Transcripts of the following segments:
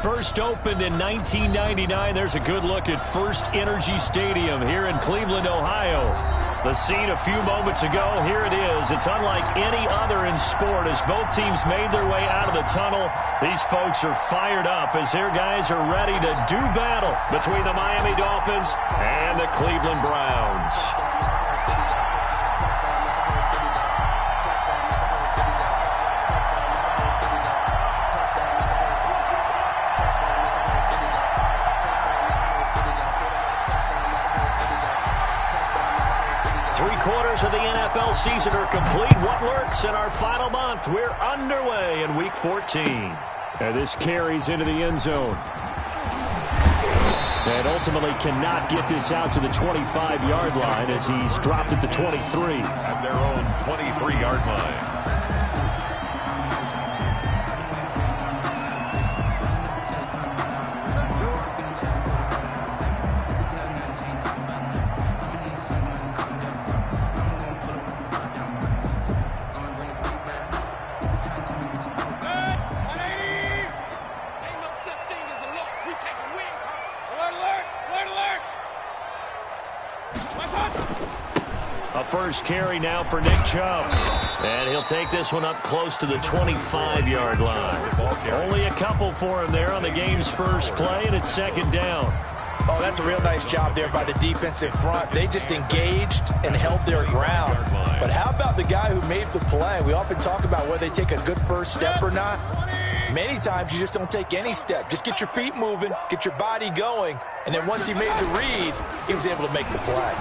First opened in 1999. There's a good look at First Energy Stadium here in Cleveland, Ohio. The scene a few moments ago, here it is. It's unlike any other in sport as both teams made their way out of the tunnel. These folks are fired up as their guys are ready to do battle between the Miami Dolphins and the Cleveland Browns. Three-quarters of the NFL season are complete. What lurks in our final month? We're underway in Week 14. And this carries into the end zone. And ultimately cannot get this out to the 25-yard line as he's dropped at the 23. At their own 23-yard line. A first carry now for Nick Chubb. And he'll take this one up close to the 25-yard line. Only a couple for him there on the game's first play, and it's second down. Oh, that's a real nice job there by the defensive front. They just engaged and held their ground. But how about the guy who made the play? We often talk about whether they take a good first step or not. Many times you just don't take any step. Just get your feet moving, get your body going, and then once he made the read, he was able to make the play.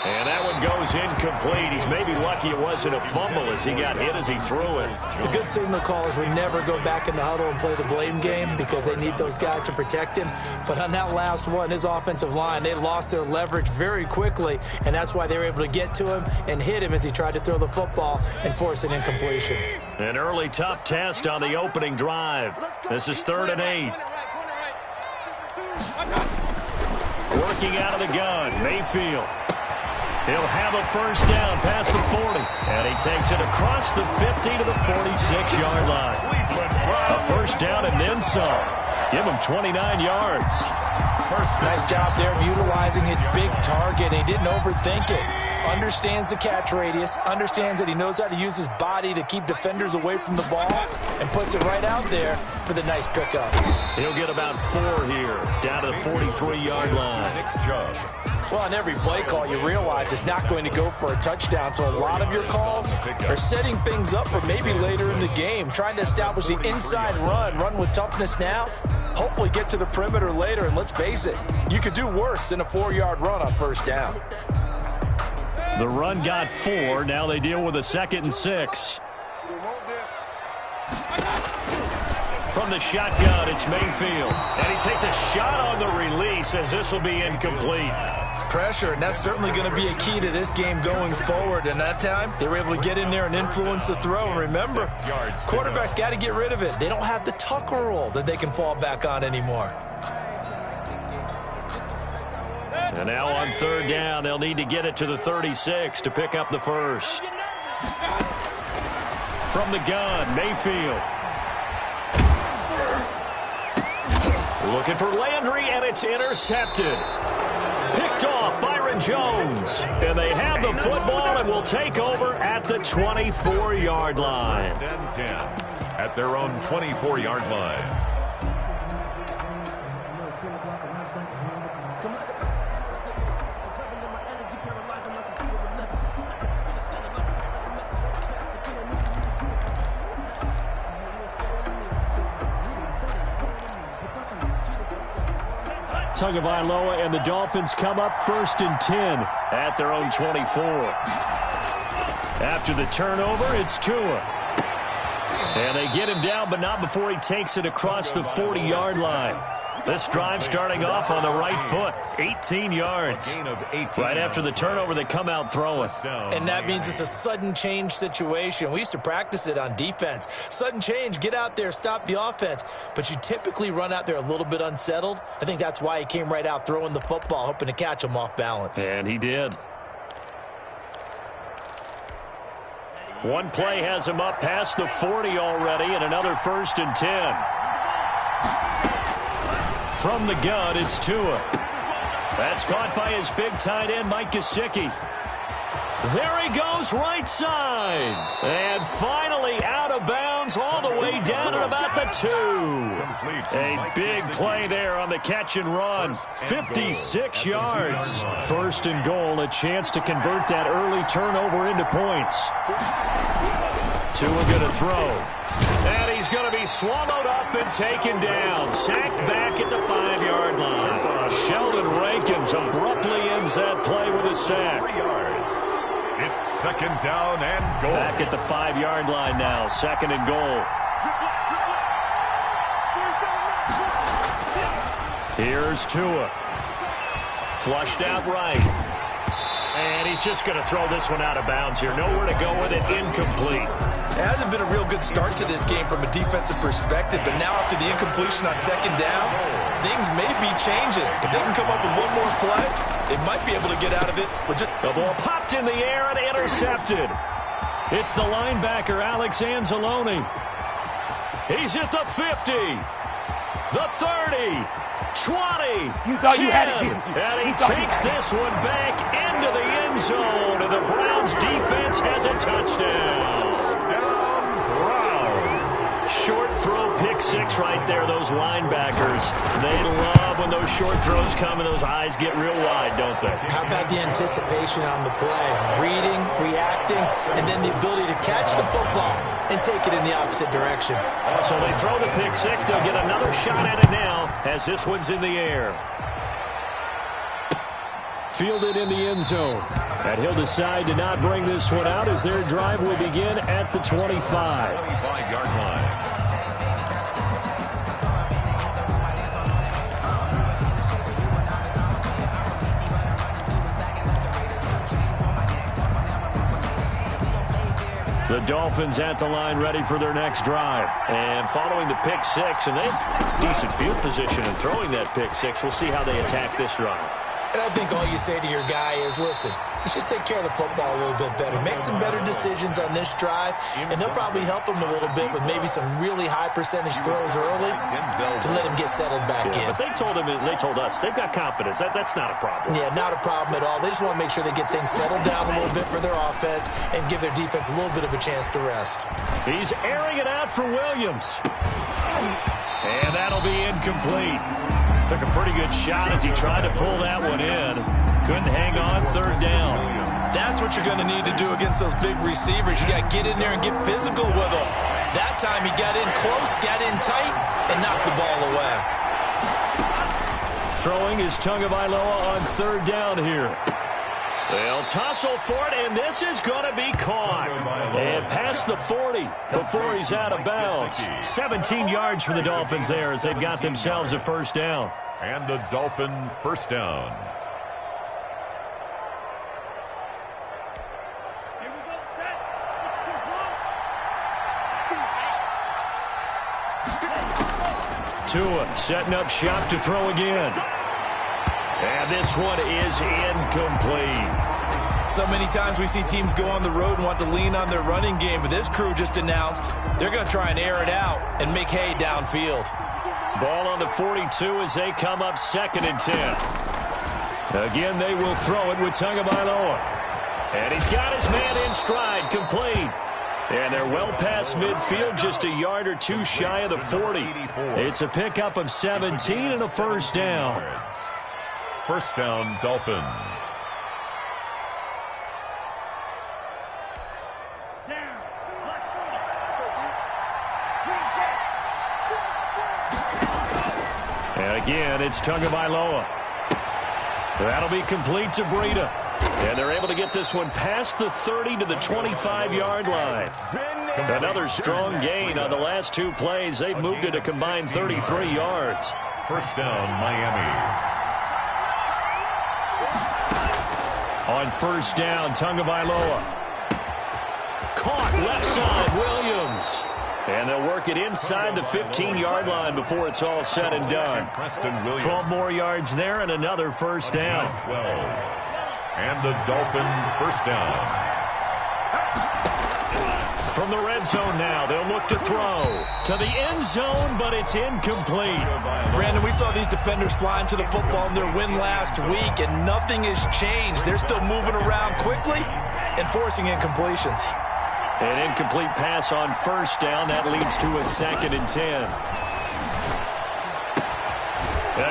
And that one goes incomplete. He's maybe lucky it wasn't a fumble as he got hit as he threw it. The good signal callers would never go back in the huddle and play the blame game because they need those guys to protect him. But on that last one, his offensive line, they lost their leverage very quickly, and that's why they were able to get to him and hit him as he tried to throw the football and force an incompletion. An early tough test on the opening drive. This is 3rd and 8. Working out of the gun, Mayfield. He'll have a first down past the 40. And he takes it across the 50 to the 46-yard line. A first down and then some. Give him 29 yards. Nice job there of utilizing his big target. He didn't overthink it. Understands the catch radius. Understands that he knows how to use his body to keep defenders away from the ball. And puts it right out there for the nice pickup. He'll get about 4 here. Down to the 43-yard line. Nick Chubb. Well, on every play call, you realize it's not going to go for a touchdown. So a lot of your calls are setting things up for maybe later in the game, trying to establish the inside run with toughness now, hopefully get to the perimeter later. And let's face it, you could do worse than a 4-yard run on first down. The run got 4. Now they deal with a 2nd and 6. From the shotgun, it's Mayfield. And he takes a shot on the release as this will be incomplete. Pressure, and that's certainly going to be a key to this game going forward. And that time, they were able to get in there and influence the throw. And remember, quarterbacks got to get rid of it. They don't have the Tucker rule that they can fall back on anymore. And now on 3rd down, they'll need to get it to the 36 to pick up the first. From the gun, Mayfield. Looking for Landry, and it's intercepted. Picked off Byron Jones. And they have the football and will take over at the 24-yard line. 10-10 at their own 24-yard line. Tagovailoa and the Dolphins come up 1st and 10 at their own 24. After the turnover, it's Tua. And they get him down, but not before he takes it across the 40-yard line. This drive starting off on the right foot, 18 yards. Right after the turnover, they come out throwing. And that means it's a sudden change situation. We used to practice it on defense. Sudden change, get out there, stop the offense. But you typically run out there a little bit unsettled. I think that's why he came right out throwing the football, hoping to catch him off balance. And he did. One play has him up past the 40 already, and another 1st and 10. From the gun, it's Tua. That's caught by his big tight end, Mike Gesicki. There he goes, right side. And finally out of bounds all the way down at about the 2. A big play there on the catch and run. 56 yards. First and goal, a chance to convert that early turnover into points. Tua going to throw. And he's going to be swallowed up and taken down. Sacked back at the 5-yard line. Sheldon Rankins abruptly ends that play with a sack. It's second down and goal. Back at the 5-yard line now. Second and goal. Here's Tua. Flushed out right. And he's just going to throw this one out of bounds here. Nowhere to go with it. Incomplete. It hasn't been a real good start to this game from a defensive perspective, but now after the incompletion on second down, things may be changing. If they can come up with one more play, they might be able to get out of it. The ball popped in the air and intercepted. It's the linebacker, Alex Anzalone. He's at the 50, the 30, 20, you thought 10, you had it, and he takes this one back into the end zone, and the Browns defense has a touchdown. Short throw, pick six right there, those linebackers. They love when those short throws come and those eyes get real wide, don't they? How about the anticipation on the play? Reading, reacting, and then the ability to catch the football and take it in the opposite direction. So they throw the pick six. They'll get another shot at it now as this one's in the air. Fielded in the end zone. And he'll decide to not bring this one out as their drive will begin at the 25. 25-yard line. The Dolphins at the line ready for their next drive. And following the pick six, and they have decent field position in throwing that pick six. We'll see how they attack this drive. And I think all you say to your guy is, listen, let's just take care of the football a little bit better. Make some better decisions on this drive, and they'll probably help him a little bit with maybe some really high percentage throws early to let him get settled back in. But they told us they've got confidence. That's not a problem. Yeah, not a problem at all. They just want to make sure they get things settled down a little bit for their offense and give their defense a little bit of a chance to rest. He's airing it out for Williams. And that'll be incomplete. Took a pretty good shot as he tried to pull that one in. Couldn't hang on, third down. That's what you're going to need to do against those big receivers. You got to get in there and get physical with them. That time he got in close, got in tight, and knocked the ball away. Throwing is Tagovailoa on third down here. They'll tussle for it, and this is going to be caught. And past the 40 before he's out of bounds. 17 yards for the Dolphins there as they've got themselves a first down. And a Dolphin first down. Tua setting up shop to throw again. And this one is incomplete. So many times we see teams go on the road and want to lean on their running game, but this crew just announced they're going to try and air it out and make hay downfield. Ball on the 42 as they come up second and 10. Again, they will throw it with Tagovailoa. And he's got his man in stride, complete. And they're well past midfield, just a yard or two shy of the 40. It's a pickup of 17 and a first down. First down, Dolphins. And again, it's Tagovailoa. That'll be complete to Breida. And they're able to get this one past the 30 to the 25-yard line. Another strong gain on the last two plays. They've moved it a combined 33 yards. First down, Miami. On first down, Tagovailoa. Caught left side, Williams. And they'll work it inside the 15-yard line before it's all said and done. 12 more yards there and another first down. 12. And the Dolphin first down. From the red zone now, they'll look to throw to the end zone, but it's incomplete. Brandon, we saw these defenders flying to the football in their win last week, and nothing has changed. They're still moving around quickly and forcing incompletions. An incomplete pass on first down. That leads to a 2nd and 10.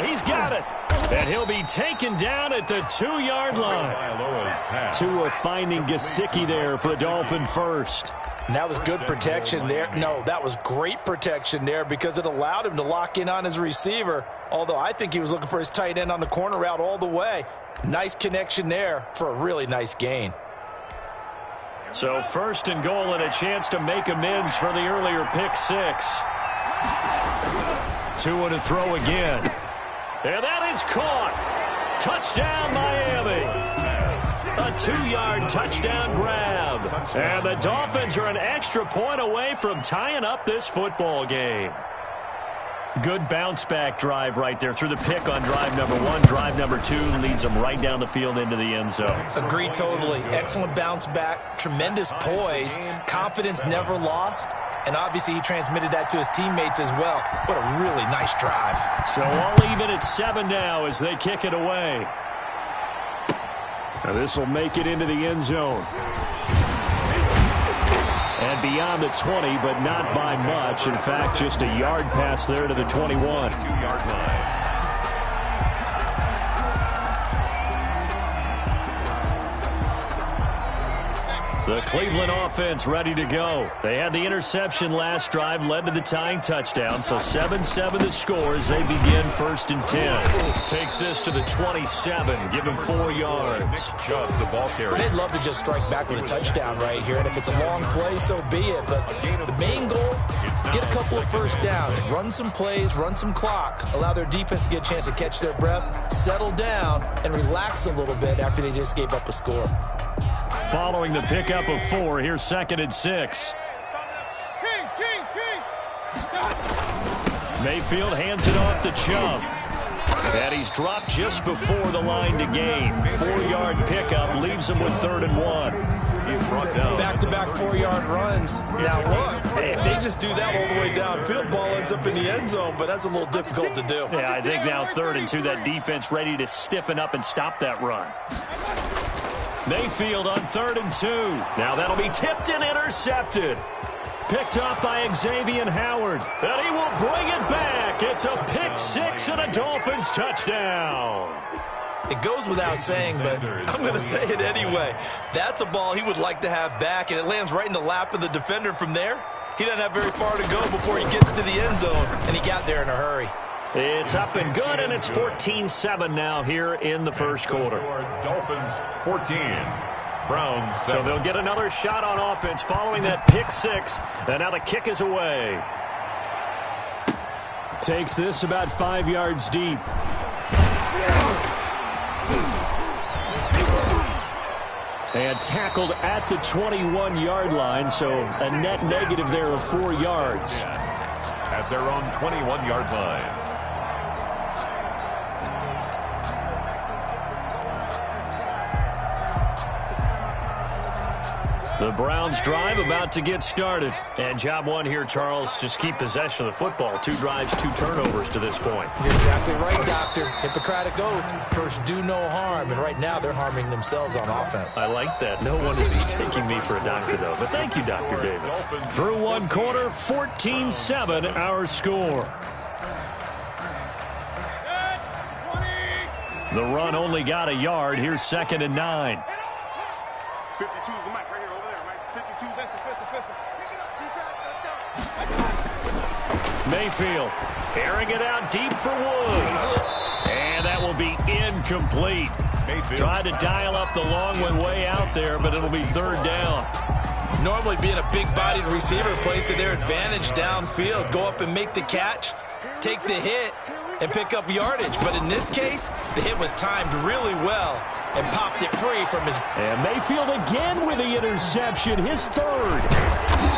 He's got it. And he'll be taken down at the 2-yard line. Tua finding Gesicki there for the Dolphin first. And that was good protection there. No, that was great protection there because it allowed him to lock in on his receiver. Although I think he was looking for his tight end on the corner route all the way. Nice connection there for a really nice gain. So 1st and goal and a chance to make amends for the earlier pick 6. Tua to throw again. And that is caught. Touchdown, Miami. A 2-yard touchdown grab. And the Dolphins are an extra point away from tying up this football game. Good bounce-back drive right there through the pick on drive number 1. Drive number 2 leads them right down the field into the end zone. Agree totally. Excellent bounce back. Tremendous poise. Confidence never lost. And obviously he transmitted that to his teammates as well. What a really nice drive. So all even at 7 now as they kick it away. Now this will make it into the end zone. And beyond the 20, but not by much. In fact, just a yard pass there to the 21. 2-yard line. The Cleveland offense ready to go. They had the interception last drive, led to the tying touchdown. So 7-7 the score as they begin 1st and 10. Takes this to the 27. Give him 4 yards. Chubb, the ball carrier. They'd love to just strike back with a touchdown right here. And if it's a long play, so be it. But the main goal, get a couple of first downs. Run some plays, run some clock. Allow their defense to get a chance to catch their breath, settle down, and relax a little bit after they just gave up a score. Following the pickup of 4, here's 2nd and 6. Mayfield hands it off to Chubb. And he's dropped just before the line to gain. 4-yard pickup leaves him with 3rd and 1. He's brought down. Back-to-back 4-yard runs. Now look, if they just do that all the way downfield, ball ends up in the end zone, but that's a little difficult to do. Yeah, I think now 3rd and 2, that defense ready to stiffen up and stop that run. Mayfield on 3rd and 2. Now that'll be tipped and intercepted. Picked off by Xavier Howard. And he will bring it back. It's a pick 6 and a Dolphins touchdown. It goes without saying, but I'm going to say it anyway. That's a ball he would like to have back, and it lands right in the lap of the defender from there. He doesn't have very far to go before he gets to the end zone, and he got there in a hurry. It's up and good, and it's 14-7 now here in the first quarter. Dolphins 14. Browns 7. So they'll get another shot on offense following that pick 6, and now the kick is away. Takes this about 5 yards deep. And tackled at the 21-yard line, so a net negative there of 4 yards. At their own 21-yard line. The Browns drive about to get started. And job 1 here, Charles, just keep possession of the football. 2 drives, 2 turnovers to this point. You're exactly right, Doctor. Hippocratic oath. First, do no harm. And right now, they're harming themselves on offense. I like that. No wonder he's taking me for a doctor, though. But thank you, Dr. Davis. Through 1 quarter, 14-7 our score. The run only got a yard. Here's 2nd and 9. 52's the mic right here over there, Mike. 52's defensive. Pick it up, defense. Let's go. Mayfield airing it out deep for Woods. And that will be incomplete. Mayfield. Tried to dial up the long one way out there, but it'll be 3rd down. Normally, being a big-bodied receiver plays to their advantage downfield. Go up and make the catch, take the hit, and pick up yardage. But in this case, the hit was timed really well and popped it free from his... And Mayfield again with the interception, his 3rd.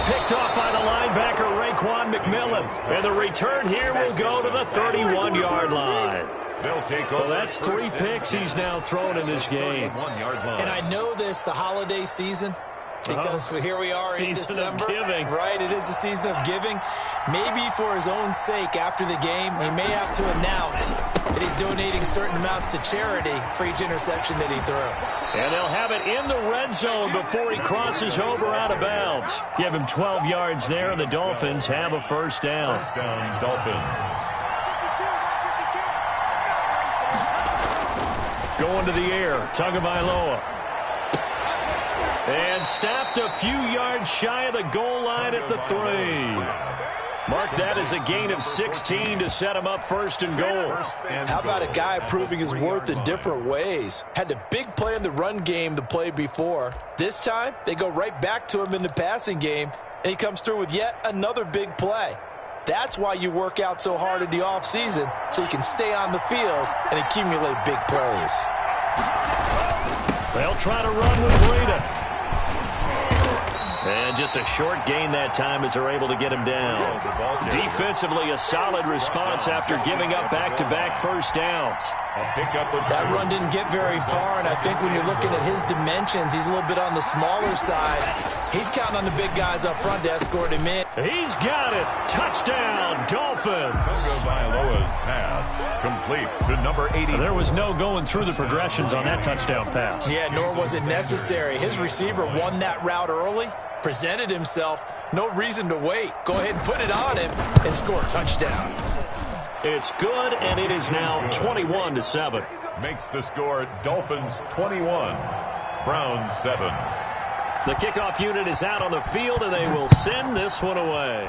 Picked off by the linebacker, Raekwon McMillan. And the return here will go to the 31-yard line. They'll take over. Well, that's 3 picks he's now thrown in this game. 1-yard line. And I know this, the holiday season, because here we are in December. Giving. Right, it is the season of giving. Maybe for his own sake after the game, he may have to announce that he's donating certain amounts to charity for each interception that he threw. And they'll have it in the red zone before he crosses over out of bounds. Give him 12 yards there, and the Dolphins have a first down. First down, Dolphins. Going to the air, Tagovailoa. And stopped a few yards shy of the goal line at the 3. Mark that as a gain of 16 to set him up first and goal. How about a guy proving his worth in different ways? Had a big play in the run game the play before. This time, they go right back to him in the passing game, and he comes through with yet another big play. That's why you work out so hard in the offseason, so you can stay on the field and accumulate big plays. They'll try to run with Breida. And just a short gain that time as they're able to get him down. Defensively, a solid response after giving up back-to-back first downs. That run didn't get very far, and I think when you're looking at his dimensions, he's a little bit on the smaller side. He's counting on the big guys up front to escort him in. He's got it. Touchdown, Dolphins. Tagovailoa's pass complete to number 80. There was no going through the progressions on that touchdown pass. Yeah, nor was it necessary. His receiver won that route early, presented himself, no reason to wait. Go ahead and put it on him and score a touchdown. It's good, and it is now 21-7. Makes the score Dolphins 21, Browns 7. The kickoff unit is out on the field, and they will send this one away.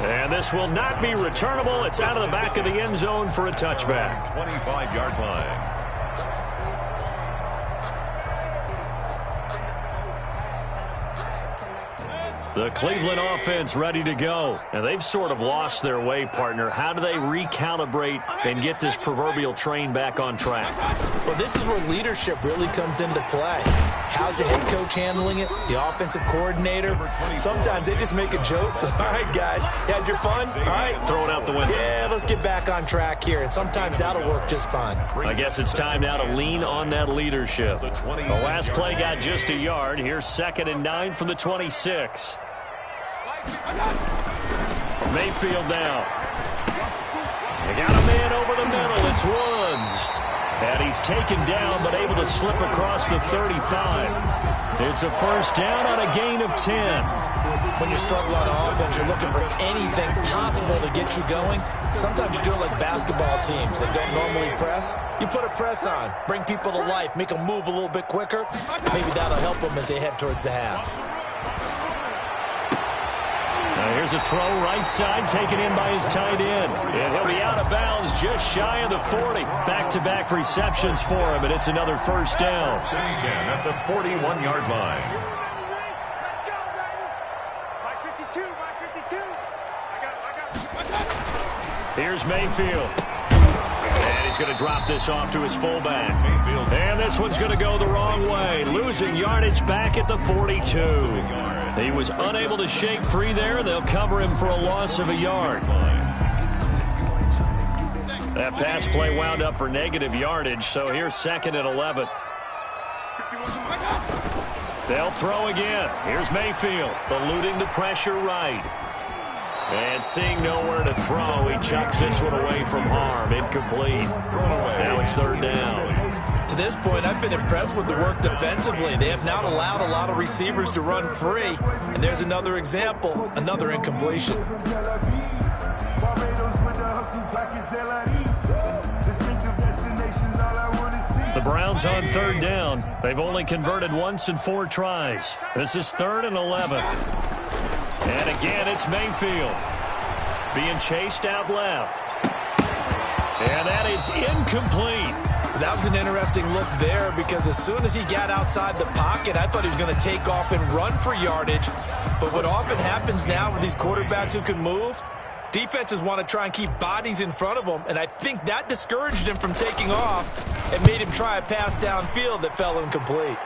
And this will not be returnable. It's out of the back of the end zone for a touchback. 25-yard line. The Cleveland offense ready to go. And they've sort of lost their way, partner. How do they recalibrate and get this proverbial train back on track? Well, this is where leadership really comes into play. How's the head coach handling it? The offensive coordinator? Sometimes they just make a joke. All right, guys, you had your fun? All right. Throw it out the window. Yeah, let's get back on track here. And sometimes that'll work just fine. I guess it's time now to lean on that leadership. The last play got just a yard. Here's 2nd and 9 from the 26. Mayfield now. They got a man over the middle. It's Woods. And he's taken down but able to slip across the 35. It's a first down on a gain of 10. When you struggle on offense, you're looking for anything possible to get you going. Sometimes you do it like basketball teams that don't normally press. You put a press on, bring people to life, make them move a little bit quicker. Maybe that'll help them as they head towards the half. Now here's a throw right side taken in by his tight end. And he'll be out of bounds just shy of the 40. Back-to-back receptions for him, and it's another first down. 10 at the 41-yard line. Let's go, baby. By 52. I got it. Here's Mayfield. And he's going to drop this off to his fullback. And this one's going to go the wrong way. Losing yardage back at the 42. He was unable to shake free there. They'll cover him for a loss of a yard. That pass play wound up for negative yardage, so here's 2nd and 11. They'll throw again. Here's Mayfield, eluding the pressure right. And seeing nowhere to throw, he chucks this one away from harm. Incomplete. Now it's 3rd down. To this point, I've been impressed with the work defensively. They have not allowed a lot of receivers to run free. And there's another example, another incompletion. The Browns on 3rd down. They've only converted once in 4 tries. This is 3rd and 11. And again, it's Mayfield being chased out left. And that is incomplete. That was an interesting look there because as soon as he got outside the pocket, I thought he was going to take off and run for yardage. But what often happens now with these quarterbacks who can move, defenses want to try and keep bodies in front of them, and I think that discouraged him from taking off and made him try a pass downfield that fell incomplete.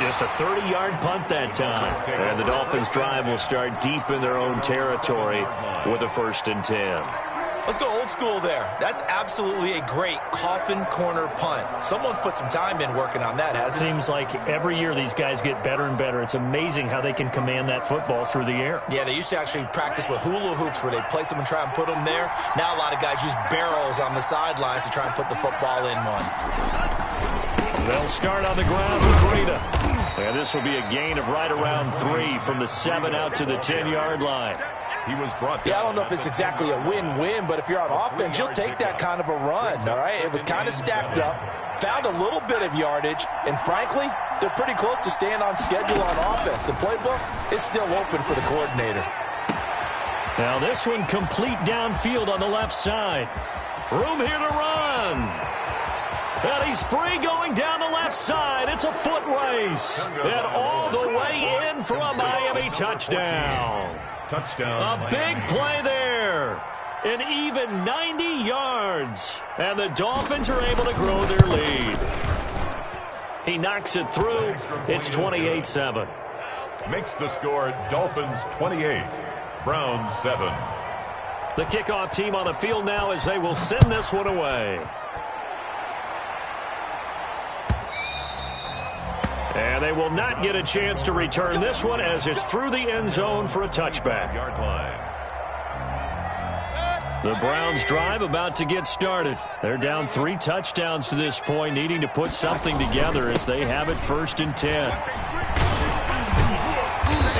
Just a 30-yard punt that time. And the Dolphins' drive will start deep in their own territory with a 1st and 10. Let's go old school there. That's absolutely a great coffin corner punt. Someone's put some time in working on that, hasn't it? Seems like every year these guys get better and better. It's amazing how they can command that football through the air. Yeah, they used to actually practice with hula hoops where they place them and try and put them there. Now a lot of guys use barrels on the sidelines to try and put the football in one. They'll start on the ground with Breida. And this will be a gain of right around 3 from the 7 out to the 10-yard line. He was brought down. Yeah, I don't know if it's exactly a win-win, but if you're on offense, you'll take that kind of a run, all right? It was kind of stacked up, found a little bit of yardage, and frankly, they're pretty close to staying on schedule on offense. The playbook is still open for the coordinator. Now this one complete downfield on the left side. Room here to run. And he's free going down the left side. It's a foot race. And all the way in for a Miami touchdown. Touchdown. A big play there. An even 90 yards. And the Dolphins are able to grow their lead. He knocks it through. It's 28-7. Makes the score Dolphins 28, Browns 7. The kickoff team on the field now as they will send this one away. And they will not get a chance to return this one as it's through the end zone for a touchback. Yard line. The Browns drive about to get started. They're down 3 touchdowns to this point, needing to put something together as they have it 1st and 10.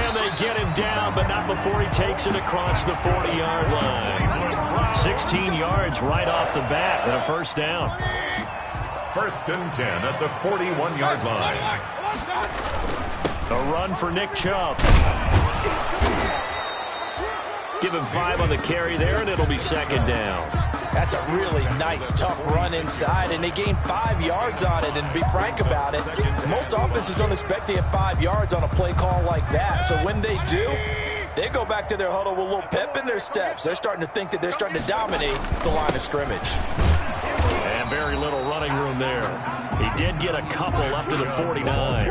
And they get him down, but not before he takes it across the 40-yard line. 16 yards right off the bat and a first down. 1st and 10 at the 41-yard line. A run for Nick Chubb. Give him 5 on the carry there, and it'll be 2nd down. That's a really nice, tough run inside, and they gained 5 yards on it. And to be frank about it, most offenses don't expect to get 5 yards on a play call like that. So when they do, they go back to their huddle with a little pep in their steps. They're starting to think that they're starting to dominate the line of scrimmage. And very little running room there. He did get a couple up to the 49.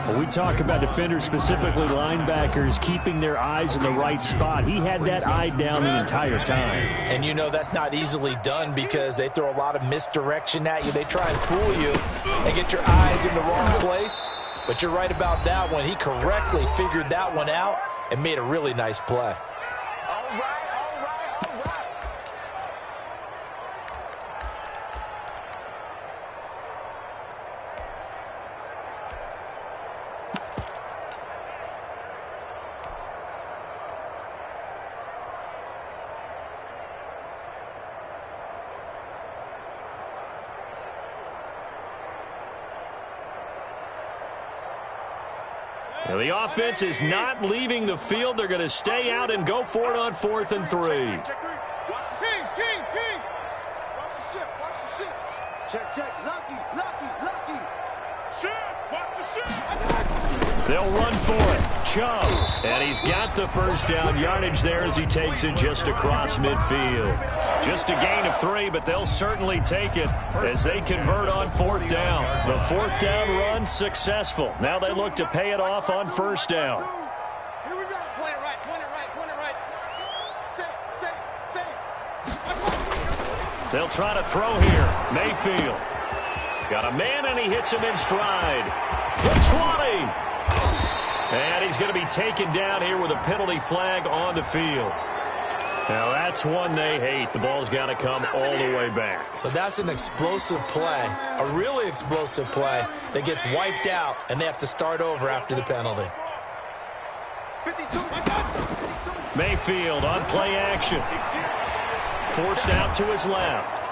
When we talk about defenders, specifically linebackers, keeping their eyes in the right spot, he had that eye down the entire time. And you know that's not easily done because they throw a lot of misdirection at you. They try and fool you and get your eyes in the wrong place. But you're right about that one. He correctly figured that one out and made a really nice play. Now, the offense is not leaving the field. They're going to stay out and go for it on 4th and 3. Check 3. Watch the King. Watch the ship. Watch the ship. Check. Lucky. Ship. Watch the ship. They'll run for it. Chubb. And he's got the first down yardage there as he takes it just across midfield. Just a gain of 3, but they'll certainly take it as they convert on 4th down. The 4th down run successful. Now they look to pay it off on 1st down. Here we go. Point it right. Say. They'll try to throw here. Mayfield. Got a man, and he hits him in stride. The 20. And he's going to be taken down here with a penalty flag on the field. Now, that's one they hate. The ball's got to come all the way back. So that's an explosive play, a really explosive play that gets wiped out, and they have to start over after the penalty. 52. Mayfield on play action. Forced out to his left.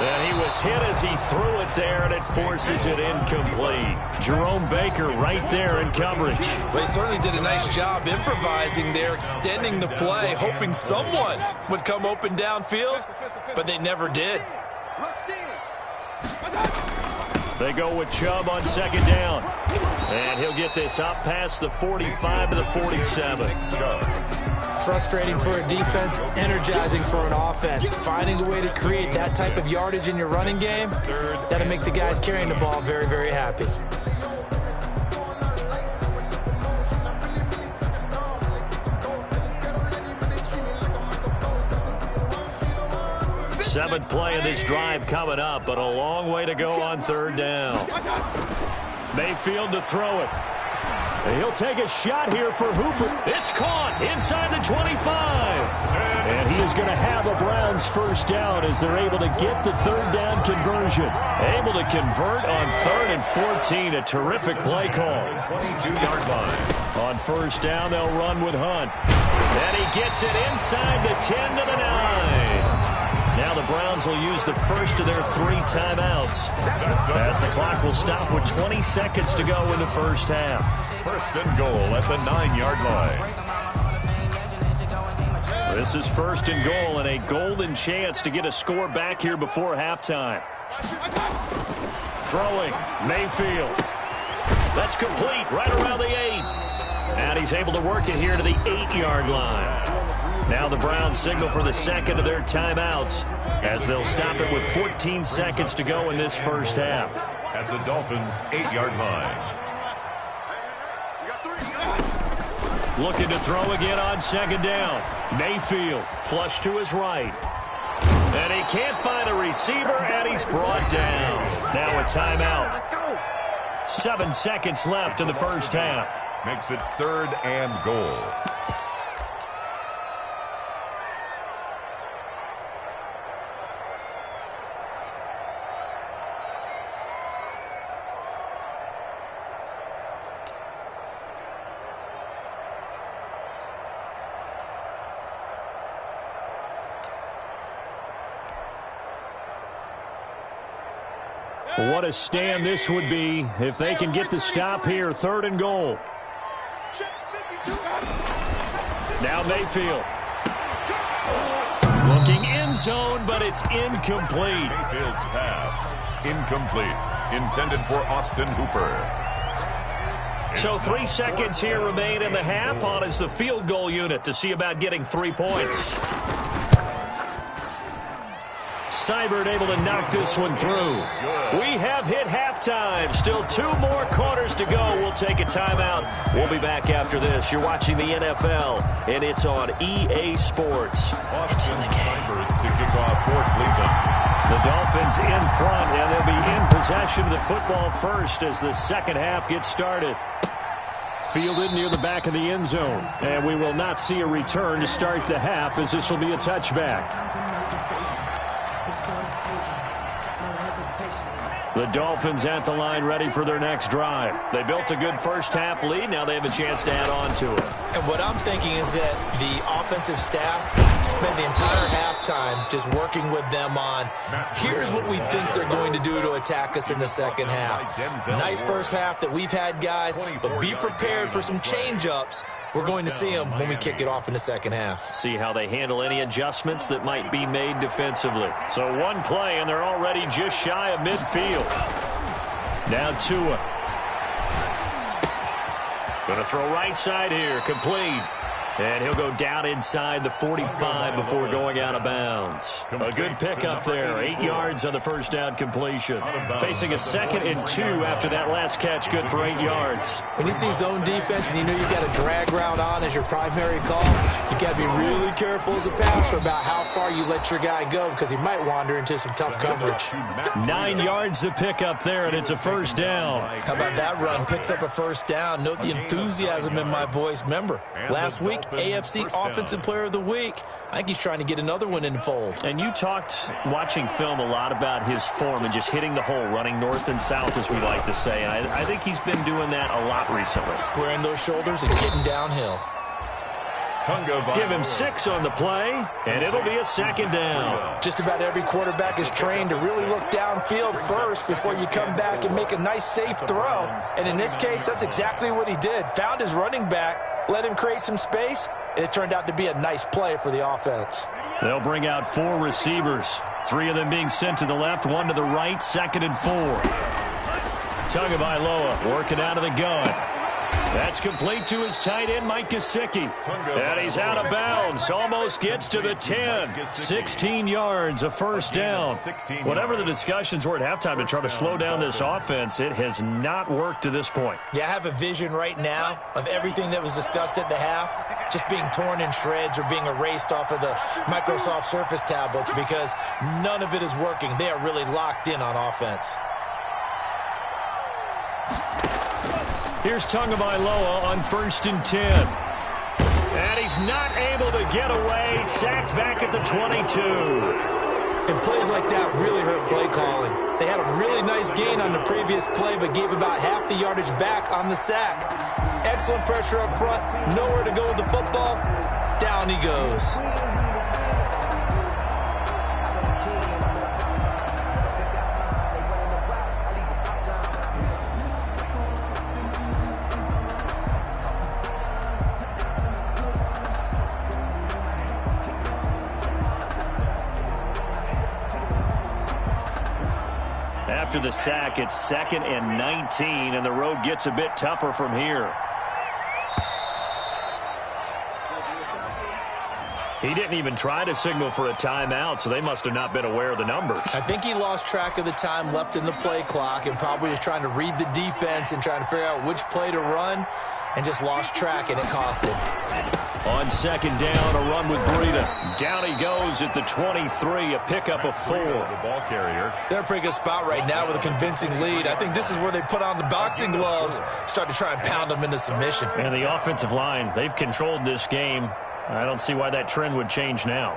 And he was hit as he threw it there, and it forces it incomplete. Jerome Baker right there in coverage. Well, he certainly did a nice job improvising there, extending the play, hoping someone would come open downfield, but they never did. They go with Chubb on 2nd down. And he'll get this up past the 45 to the 47. Frustrating for a defense, energizing for an offense. Finding a way to create that type of yardage in your running game, that'll make the guys carrying the ball very, very happy. Seventh play of this drive coming up, but a long way to go on third down. Mayfield to throw it. He'll take a shot here for Hooper. It's caught inside the 25. And he is going to have a Browns first down as they're able to get the third down conversion. Able to convert on 3rd and 14. A terrific play call. 22-yard line. On first down, they'll run with Hunt. And he gets it inside the 10 to the 9. Now the Browns will use the first of their 3 timeouts, as the clock will stop with 20 seconds to go in the first half. First and goal at the 9-yard line. This is first and goal and a golden chance to get a score back here before halftime. Throwing, Mayfield. That's complete right around the 8. And he's able to work it here to the 8-yard line. Now the Browns signal for the second of their timeouts as they'll stop it with 14 seconds to go in this first half. At the Dolphins' 8-yard line. Looking to throw again on second down. Mayfield flush to his right. And he can't find a receiver, and he's brought down. Now a timeout. 7 seconds left in the first half. Makes it 3rd and goal. What a stand this would be if they can get the stop here. 3rd and goal. Now Mayfield. Looking end zone, but it's incomplete. Mayfield's pass. Incomplete. Intended for Austin Hooper. So 3 seconds here remain in the half. On is the field goal unit to see about getting 3 points. Seibert able to knock this one through. We have hit halftime. Still 2 more quarters to go. We'll take a timeout. We'll be back after this. You're watching the NFL, and it's on EA Sports. It's in the game. To kick off for Cleveland. The Dolphins in front, and they'll be in possession of the football first as the second half gets started. Fielded near the back of the end zone, and we will not see a return to start the half as this will be a touchback. The Dolphins at the line ready for their next drive. They built a good first half lead. Now they have a chance to add on to it. And what I'm thinking is that the offensive staff spent the entire halftime just working with them on, here's what we think they're going to do to attack us in the second half. Nice first half that we've had, guys, but be prepared for some change-ups. We're going to see them when we kick it off in the second half. See how they handle any adjustments that might be made defensively. So 1 play, and they're already just shy of midfield. Now Tua. Going to throw right side here. Complete. And he'll go down inside the 45 before going out of bounds. A good pickup there. 8 yards on the first down completion. Facing a 2nd and 2 after that last catch. Good for 8 yards. When you see zone defense and you know you've got a drag route on as your primary call, you've got to be really careful as a passer about how far you let your guy go because he might wander into some tough coverage. 9 yards to pick up there, and it's a first down. How about that run? Picks up a first down. Note the enthusiasm in my voice. Remember, last week, AFC Offensive Player of the Week. I think he's trying to get another one in the fold. And you talked, watching film, a lot about his form and just hitting the hole, running north and south, as we like to say. And I think he's been doing that a lot recently. Squaring those shoulders and getting downhill. Give him 6 on the play, and it'll be a 2nd down. Just about every quarterback is trained to really look downfield first before you come back and make a nice, safe throw. And in this case, that's exactly what he did. Found his running back, let him create some space, and it turned out to be a nice play for the offense. They'll bring out 4 receivers, 3 of them being sent to the left, 1 to the right, 2nd and 4. Tagovailoa working out of the gun. That's complete to his tight end, Mike Gesicki. And he's out of bounds. Almost gets to the 10. 16 yards, a first down. Whatever the discussions were at halftime to try to slow down this offense, it has not worked to this point. Yeah, I have a vision right now of everything that was discussed at the half just being torn in shreds or being erased off of the Microsoft Surface tablets because none of it is working. They are really locked in on offense. Here's Tagovailoa on 1st and 10. And he's not able to get away. Sacked back at the 22. And plays like that really hurt play calling. They had a really nice gain on the previous play, but gave about half the yardage back on the sack. Excellent pressure up front. Nowhere to go with the football. Down he goes. After the sack, it's 2nd and 19, and the road gets a bit tougher from here. He didn't even try to signal for a timeout, so they must have not been aware of the numbers. I think he lost track of the time left in the play clock and probably was trying to read the defense and trying to figure out which play to run and just lost track, and it cost him. On 2nd down, a run with Breida. Down he goes at the 23, a pickup of 4. The ball carrier. They're in a pretty good spot right now with a convincing lead. I think this is where they put on the boxing gloves, start to try and pound them into submission. And the offensive line, they've controlled this game. I don't see why that trend would change now.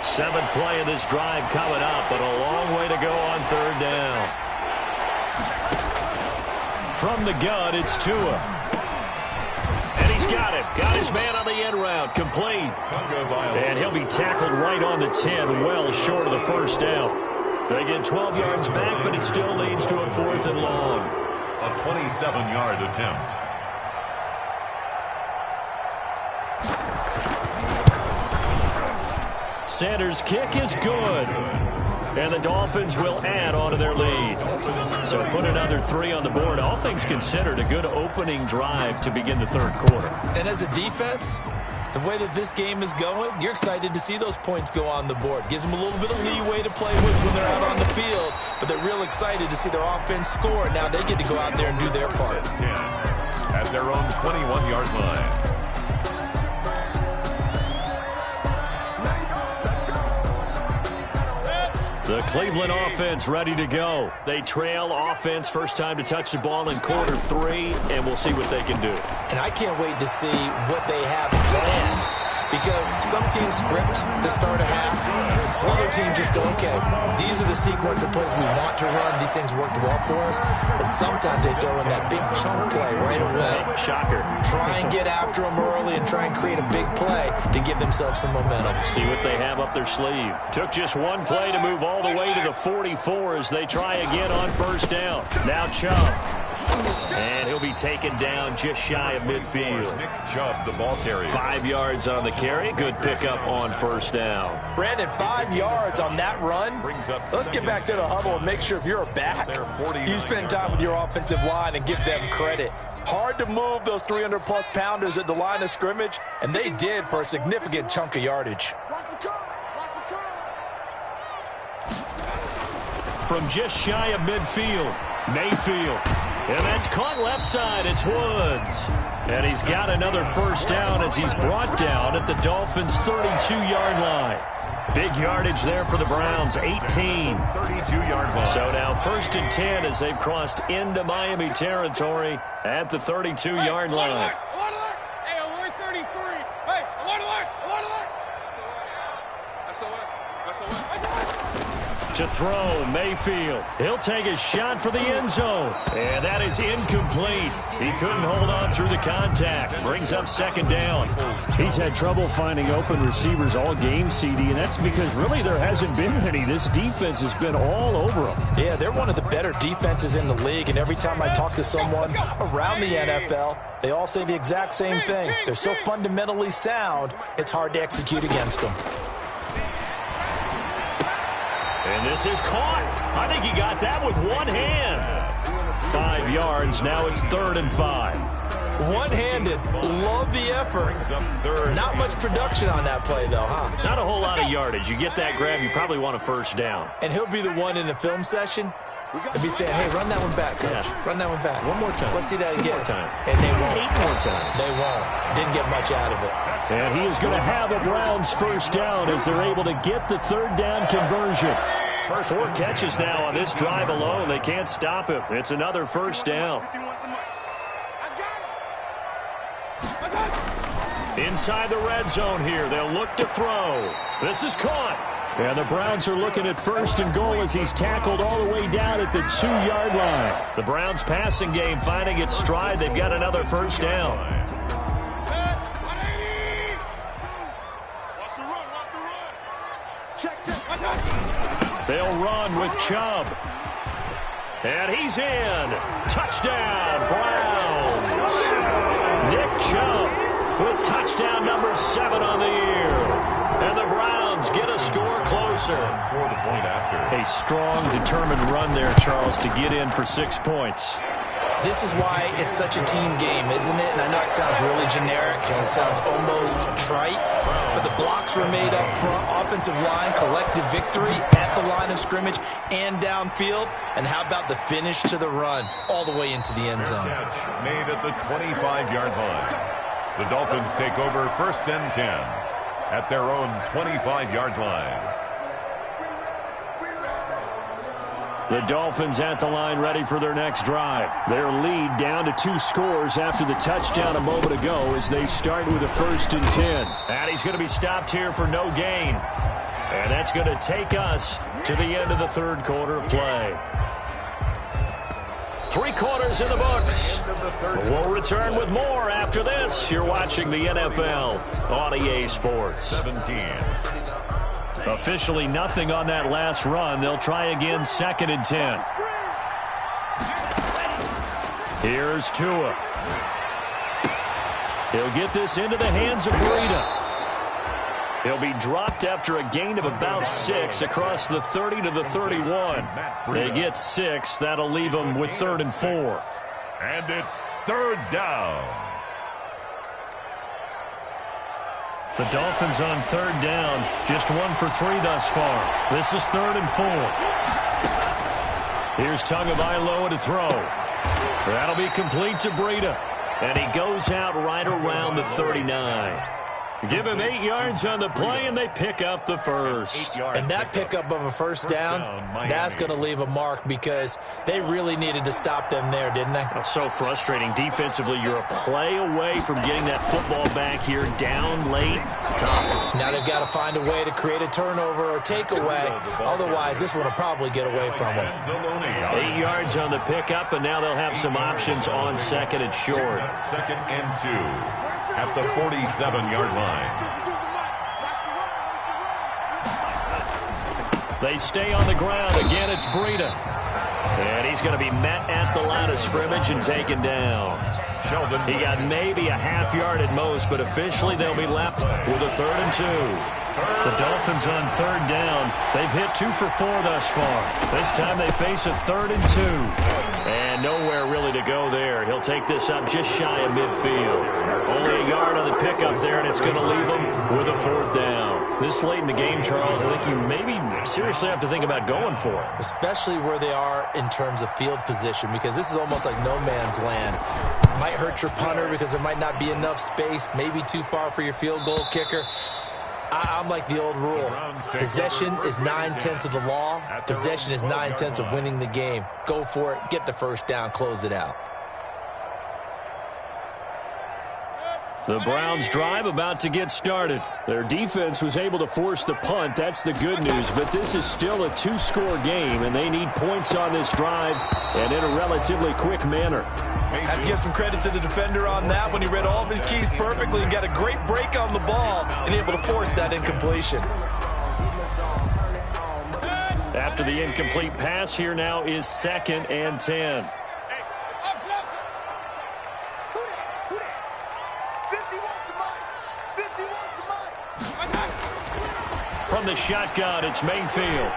Seventh play of this drive coming up, but a long way to go on 3rd down. From the gun, it's Tua. And he's got it. Got his man on the end route. Complete. And he'll be tackled right on the 10, well short of the first down. They get 12 yards back, but it still leads to a 4th and long. A 27-yard attempt. Sanders' kick is good. And the Dolphins will add on to their lead. So put another 3 on the board. All things considered, a good opening drive to begin the 3rd quarter. And as a defense, the way that this game is going, you're excited to see those points go on the board. Gives them a little bit of leeway to play with when they're out on the field. But they're real excited to see their offense score. Now they get to go out there and do their part. 10 at their own 21-yard line. The Cleveland offense ready to go. They trail offense, first time to touch the ball in quarter 3, and we'll see what they can do. And I can't wait to see what they have planned, because some teams script to start a half. Other teams just go, okay, these are the sequence of plays we want to run. These things worked well for us. And sometimes they throw in that big chunk play right away. Shocker. Try and get after them early and try and create a big play to give themselves some momentum. See what they have up their sleeve. Took just one play to move all the way to the 44 as they try again on 1st down. Now Chubb. And he'll be taken down just shy of midfield. Nick Chubb, the ball carrier. 5 yards on the carry. Good pickup on 1st down. Brandon, 5 yards on that run. Let's get back to the huddle and make sure if you're a back, you spend time with your offensive line and give them credit. Hard to move those 300-plus pounders at the line of scrimmage, and they did for a significant chunk of yardage. From just shy of midfield, Mayfield. And that's caught left side. It's Woods. And he's got another 1st down as he's brought down at the Dolphins' 32-yard line. Big yardage there for the Browns, 18. 32-yard line. So now 1st and 10 as they've crossed into Miami territory at the 32-yard line. Hey, alert 33. Hey, alert. SOS. To throw, Mayfield. He'll take a shot for the end zone. And that is incomplete. He couldn't hold on through the contact. Brings up second down. He's had trouble finding open receivers all game, CD, and that's because really there hasn't been any. This defense has been all over them. Yeah, they're one of the better defenses in the league, and every time I talk to someone around the NFL, they all say the exact same thing. They're so fundamentally sound, it's hard to execute against them. And this is caught. I think he got that with one hand. 5 yards. Now it's 3rd and 5. One-handed. Love the effort. Not much production on that play, though, huh? Not a whole lot of yardage. You get that grab, you probably want a first down. And he'll be the one in the film session and be saying, hey, run that one back, coach. Yeah. Run that one back. One more time. Let's see that again. 2 more time. And they won't. 8 more times. They won't. Didn't get much out of it. And he is going to have a Browns first down as they're able to get the 3rd down conversion. 4 catches now on this drive alone. They can't stop him. It's another first down. Inside the red zone here. They'll look to throw. This is caught. And the Browns are looking at 1st and goal as he's tackled all the way down at the 2-yard line. The Browns passing game finding its stride. They've got another first down. They'll run with Chubb. And he's in. Touchdown, Browns. Nick Chubb with touchdown number 7 on the year. And the Browns get a score closer. For the point after. A strong, determined run there, Charles, to get in for 6 points. This is why it's such a team game, isn't it? And I know it sounds really generic and it sounds almost trite, but the blocks were made up front, offensive line, collective victory at the line of scrimmage and downfield. And how about the finish to the run all the way into the end zone? Catch made at the 25-yard line. The Dolphins take over 1st and 10 at their own 25-yard line. The Dolphins at the line ready for their next drive. Their lead down to 2 scores after the touchdown a moment ago as they start with a 1st and 10. And he's going to be stopped here for no gain. And that's going to take us to the end of the 3rd quarter of play. 3 quarters in the books. We'll return with more after this. You're watching the NFL on EA Sports. 17. Officially nothing on that last run. They'll try again 2nd and 10. Here's Tua. He'll get this into the hands of Breida. He'll be dropped after a gain of about 6 across the 30 to the 31. They get 6. That'll leave them with 3rd and 4. And it's 3rd down. The Dolphins on 3rd down. Just 1 for 3 thus far. This is 3rd and 4. Here's Tagovailoa to throw. That'll be complete to Breida. And he goes out right around the 39. Give him 8 yards on the play, and they pick up the first. And that pickup of a first down, that's going to leave a mark because they really needed to stop them there, didn't they? So frustrating. Defensively, you're a play away from getting that football back here down late. Tough. Now they've got to find a way to create a turnover or takeaway. Otherwise, this one will probably get away from them. 8 yards on the pickup, and now they'll have some options on 2nd and short. 2nd and 2 at the 47-yard line. They stay on the ground. Again, it's Breida. And he's going to be met at the line of scrimmage and taken down. He got maybe a half yard at most, but officially they'll be left with a 3rd and 2. The Dolphins on 3rd down. They've hit 2 for 4 thus far. This time they face a 3rd and 2. And nowhere really to go there. He'll take this up just shy of midfield. Only a yard on the pickup there, and it's going to leave him with a 4th down. This late in the game, Charles, I think you maybe seriously have to think about going for it. Especially where they are in terms of field position, because this is almost like no man's land. Might hurt your punter because there might not be enough space, maybe too far for your field goal kicker. I'm like the old rule. Possession is 9/10 of the law. Possession is 9/10 of winning the game. Go for it. Get the first down. Close it out. The Browns drive about to get started. Their defense was able to force the punt. That's the good news. But this is still a two-score game, and they need points on this drive and in a relatively quick manner. I have to give some credit to the defender on that one. He read all of his keys perfectly and got a great break on the ball and able to force that incompletion. After the incomplete pass, here now is 2nd and 10. From the shotgun, it's Mayfield.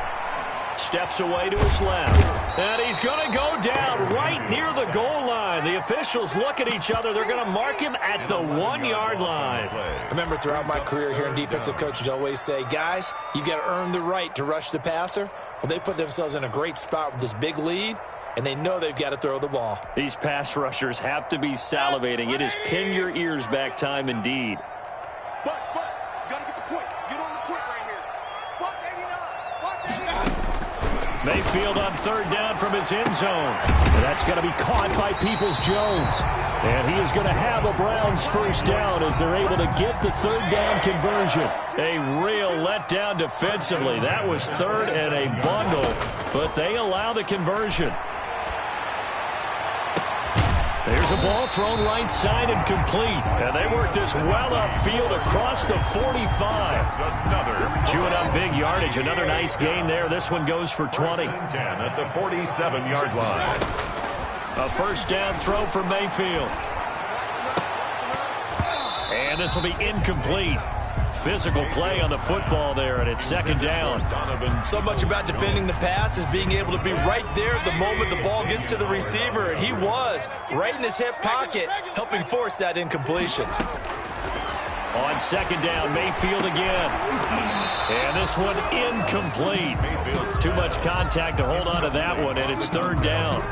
Steps away to his left. And he's going to go down right near the goal line. The officials look at each other. They're going to mark him at the 1-yard line. Remember, throughout my career here in defensive coaches always say, guys, you got to earn the right to rush the passer. Well, they put themselves in a great spot with this big lead, and they know they've got to throw the ball. These pass rushers have to be salivating. It is pin your ears back time indeed. But, you got to get the point. Get on the point right here. Watch 89. Watch 89. Mayfield on 3rd down from his end zone. And that's going to be caught by Peoples-Jones. And he is going to have a Browns 1st down as they're able to get the 3rd down conversion. A real letdown defensively. That was 3rd and a bundle, but they allow the conversion. There's a ball thrown right side and complete. And they work this well upfield across the 45. Chewing up big yardage. Another nice gain there. This one goes for 20. 10 at the 47-yard line. A 1st down throw for Mayfield. And this will be incomplete. Physical play on the football there, and it's 2nd down. So much about defending the pass is being able to be right there at the moment the ball gets to the receiver, and he was right in his hip pocket, helping force that incompletion. On 2nd down, Mayfield again. And this one incomplete. Too much contact to hold on to that one, and it's 3rd down.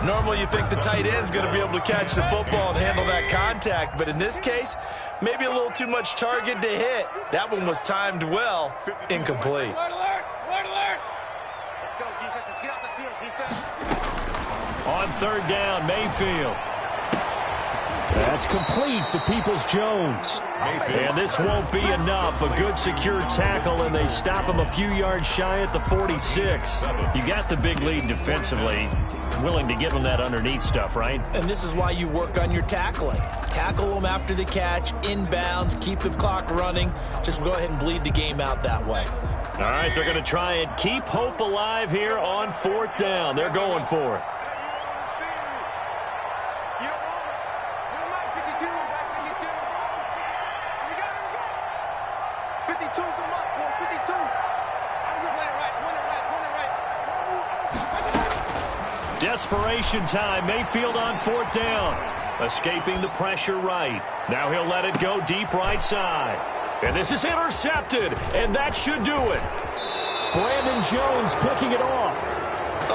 Normally you think the tight end's going to be able to catch the football and handle that contact, but in this case, maybe a little too much target to hit. That one was timed well, incomplete. Let's go, defense. Let's get off the field, defense. On 3rd down, Mayfield. That's complete to Peoples-Jones. And this won't be enough. A good secure tackle, and they stop him a few yards shy at the 46. You got the big lead defensively. Willing to give him that underneath stuff, right? And this is why you work on your tackling. Tackle them after the catch, inbounds, keep the clock running. Just go ahead and bleed the game out that way. All right, they're going to try and keep hope alive here on 4th down. They're going for it. 52 is the mark, boys. 52. Desperation time. Mayfield on 4th down. Escaping the pressure right. Now he'll let it go deep right side. And this is intercepted. And that should do it. Brandon Jones picking it off.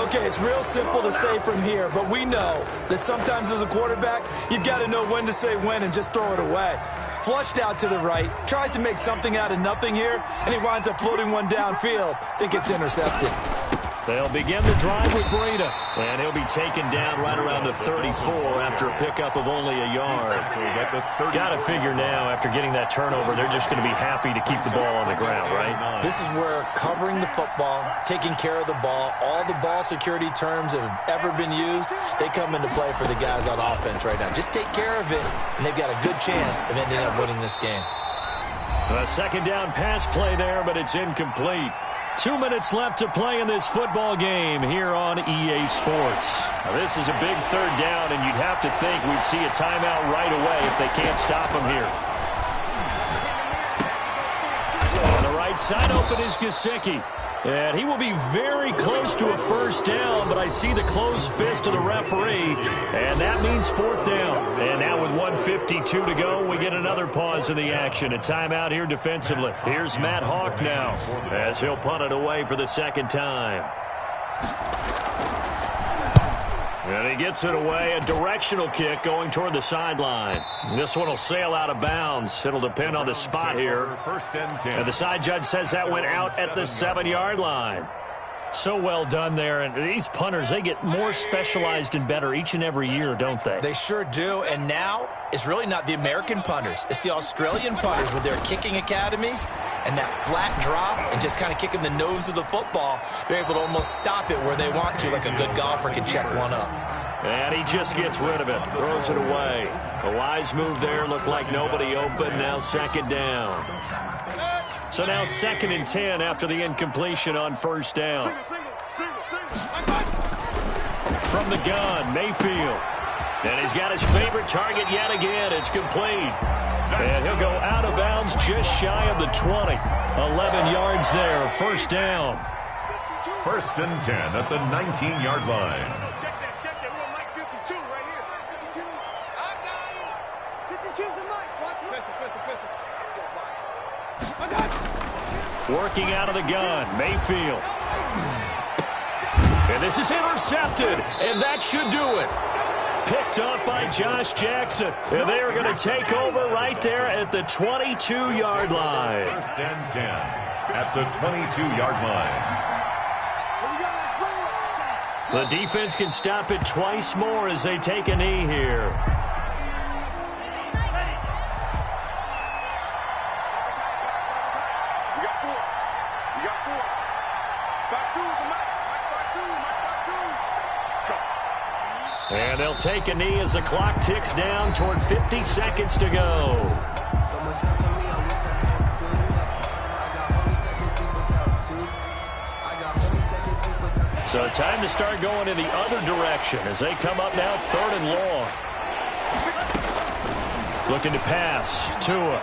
Okay, it's real simple to say from here, but we know that sometimes as a quarterback, you've got to know when to say when and just throw it away. Flushed out to the right, tries to make something out of nothing here, and he winds up floating one downfield that gets intercepted. They'll begin the drive with Breida, and he'll be taken down right around the 34 after a pickup of only a yard. Got to figure now, after getting that turnover, they're just going to be happy to keep the ball on the ground, right? This is where covering the football, taking care of the ball, all the ball security terms that have ever been used, they come into play for the guys on offense right now. Just take care of it, and they've got a good chance of ending up winning this game. A 2nd down pass play there, but it's incomplete. 2 minutes left to play in this football game here on EA Sports. Now, this is a big 3rd down, and you'd have to think we'd see a timeout right away if they can't stop him here. On the right side, open is Gesicki. And he will be very close to a 1st down, but I see the closed fist of the referee, and that means 4th down. And now with 1:52 to go, we get another pause in the action. A timeout here defensively. Here's Matt Hawk now as he'll punt it away for the 2nd time. And he gets it away, a directional kick going toward the sideline. This one will sail out of bounds. It'll depend on the spot here. First and 10. And the side judge says that went out at the 7-yard line. So well done there. And these punters, they get more specialized and better each and every year, don't they? They sure do. And now it's really not the American punters. It's the Australian punters with their kicking academies and that flat drop and just kind of kicking the nose of the football. They're able to almost stop it where they want to, like a good golfer can check one up. And he just gets rid of it, throws it away. A wise move there, looked like nobody open, now second down. So now 2nd and 10 after the incompletion on first down. From the gun, Mayfield. And he's got his favorite target yet again. It's complete. And he'll go out of bounds just shy of the 20. 11 yards there, first down. 1st and 10 at the 19-yard line. Check that. We're Mike 52 right here. I got it. 52's the mic. Watch me. Pistol. I got it. Working out of the gun, Mayfield. And this is intercepted, and that should do it. Picked up by Josh Jackson. And they are going to take over right there at the 22-yard line. 1st and 10 at the 22-yard line. The defense can stop it twice more as they take a knee here. And they'll take a knee as the clock ticks down toward 50 seconds to go. So time to start going in the other direction as they come up now 3rd and long. Looking to pass. Tua.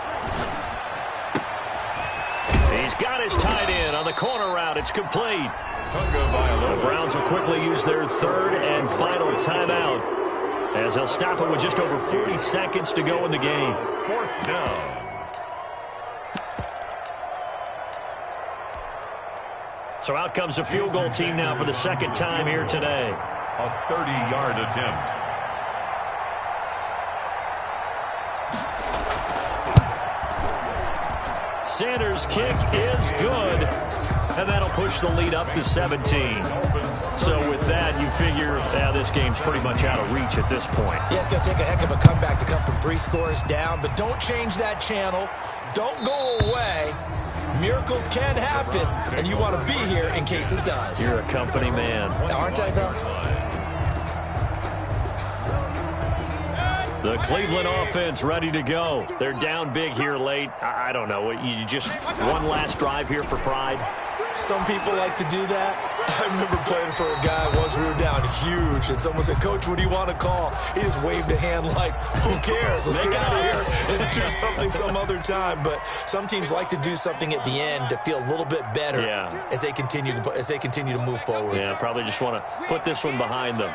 He's got his tight end on the corner route. It's complete. The Browns will quickly use their 3rd and final timeout as they'll stop it with just over 40 seconds to go in the game. 4th down. So out comes the field goal team now for the 2nd time here today. A 30-yard attempt. Sanders' kick is good. And that'll push the lead up to 17. So with that, you figure this game's pretty much out of reach at this point. Yeah, it's going to take a heck of a comeback to come from 3 scores down. But don't change that channel. Don't go away. Miracles can happen, and you want to be here in case it does. You're a company man. Aren't I, though? The Cleveland offense ready to go. They're down big here late. I don't know. You just one last drive here for pride? Some people like to do that. I remember playing for a guy once we were down huge, and someone said, "Coach, what do you want to call?" He just waved a hand like, "Who cares? Let's get out of here and do something some other time." But some teams like to do something at the end to feel a little bit better as they continue to move forward. Yeah, probably just want to put this one behind them.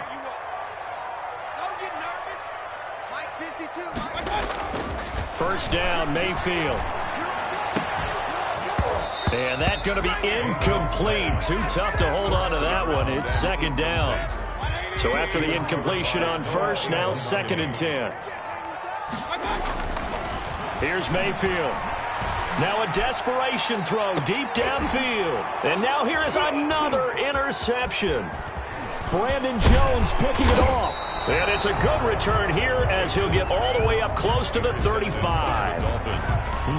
Mike 52. First down, Mayfield. And that's going to be incomplete. Too tough to hold on to that one. It's 2nd down. So after the incompletion on first, now 2nd and 10. Here's Mayfield. Now a desperation throw deep downfield. And now here is another interception. Brandon Jones picking it off. And it's a good return here as he'll get all the way up close to the 35.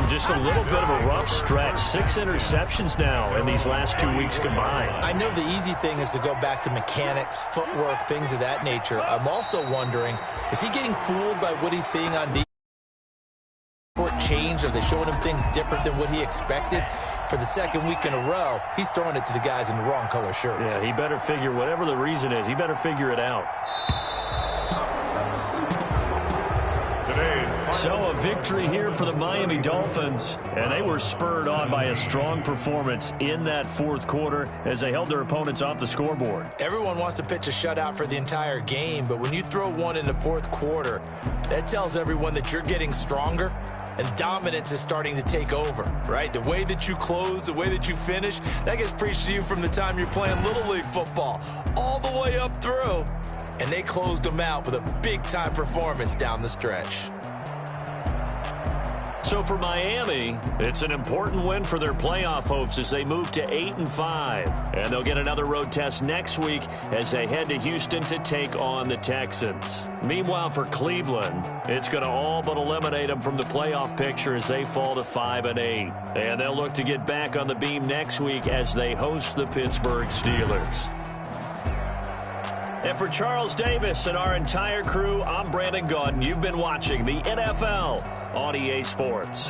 Just a little bit of a rough stretch. 6 interceptions now in these last 2 weeks combined. I know the easy thing is to go back to mechanics, footwork, things of that nature. I'm also wondering, is he getting fooled by what he's seeing on defense? Change? Are they showing him things different than what he expected? For the 2nd week in a row, he's throwing it to the guys in the wrong color shirts. Yeah, he better figure, whatever the reason is, he better figure it out. So a victory here for the Miami Dolphins, and they were spurred on by a strong performance in that 4th quarter as they held their opponents off the scoreboard. Everyone wants to pitch a shutout for the entire game, but when you throw one in the 4th quarter, that tells everyone that you're getting stronger and dominance is starting to take over, right? The way that you close, the way that you finish, that gets preached to you from the time you're playing Little League football all the way up through, and they closed them out with a big-time performance down the stretch. So for Miami, it's an important win for their playoff hopes as they move to 8-5. And they'll get another road test next week as they head to Houston to take on the Texans. Meanwhile, for Cleveland, it's going to all but eliminate them from the playoff picture as they fall to 5-8. And they'll look to get back on the beam next week as they host the Pittsburgh Steelers. And for Charles Davis and our entire crew, I'm Brandon Gaudin. You've been watching the NFL on EA Sports.